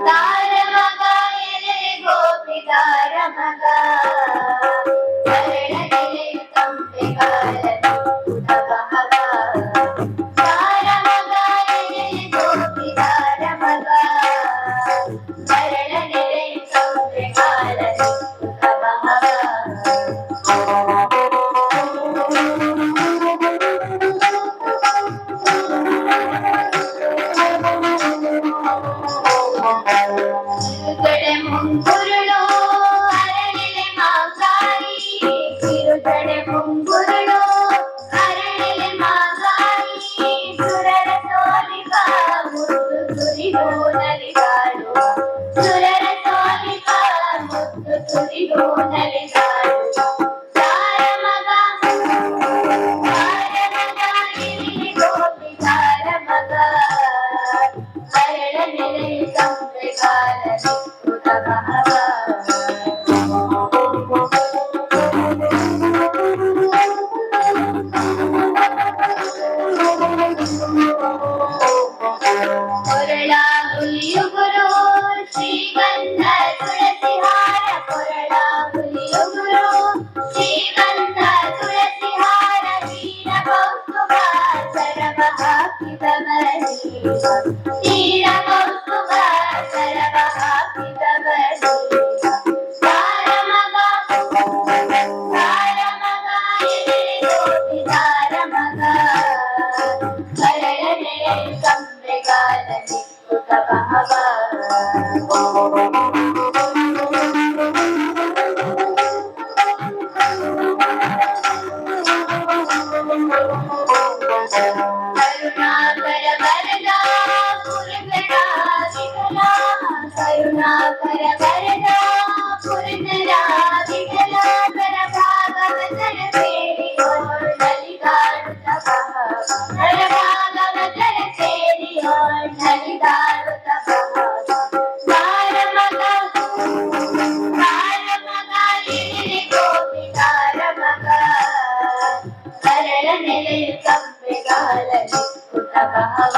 ತಾರಮಗ ಎಲೆ ಗೋಪಿ ತಾರಮಗ ಕರಳಗೆಲೆ ತಂಪೆಗಾಲ ಉದಬಹಗ ತಾರಮಗ ಎಲೆ ಗೋಪಿ ತಾರಮಗ ಕರಳಗೆಲೆ ತಂಪೆಗಾಲ ಉದಬಹಗ ಕಿರುಗಡೆ ಮುಂಗುರುಳು ಅರಳಿಲೆ ಮಾಗಾಯಿ ಕಿರುಗಡೆ ಮುಂಗುರುಳು ಅರಳಿಲೆ ಮಾಗಾಯಿ ಸುರರ ಸೋಲಿಗ ಮುತ್ತು ಸುರಿದು ನಲಿದಾಡು ಸುರರ ಸೋಲಿಗ ಮುತ್ತು ಸುರಿದು ನಲಿದಾಡು ತಾರಮಗ ಇಲ್ಲಿ ಗೋಪಿ ತಾರಮಗ ಕರಳನೆಲೆ ತಂಪೆಗಾಲನೆ ಉದಬಹಗ ಕೊರಳ ಹುಲಿಯುಗುರು ಶ್ರೀಗಂಧ ತುಳಸಿ ಹಾರ ಕೊರಳ ಹುಲಿಯುಗುರು ಶ್ರೀಗಂಧ ತುಳಸಿ ಹಾರ ನೀರ ಕೌಸ್ತುಭ ಸರವ ಹಾಕಿದವನಿ ನೀರ ಕೌಸ್ತುಭ ಸರವ ಹಾಕಿದವನಿ ತಾರಮಗ ತಾರಮಗ ಎಲೆ ಗೋಪಿ ತಾರಮಗ ಕರಳನೆಲೆ ತಂಪೆಗಾಲನೆ ಉದಬಹಗ ಕರುಣಾಕರ ವರದ ಪುರಗಡ ವಿಠಲ ಕರುಣಾಕರ ವರದ ಪುರಗಡ ವಿಠಲ ಕರ ಭಾಗವತರ ಸೇರಿಯೋಳ್ ನಲಿದಾಡುತ್ತ ಕರ ಭಾಗವತರ ಸೇರಿಯೋಳ್ ನಲಿದಾಡುತ್ತ ತಾರಮಗ ತಾರಮಗ ಎಲೆ ಗೋಪಿ ತಾರಮಗ ಕರಳನೆಲೆ ತಂಪೆಗಾಲನೆ ಉದಬಹಗ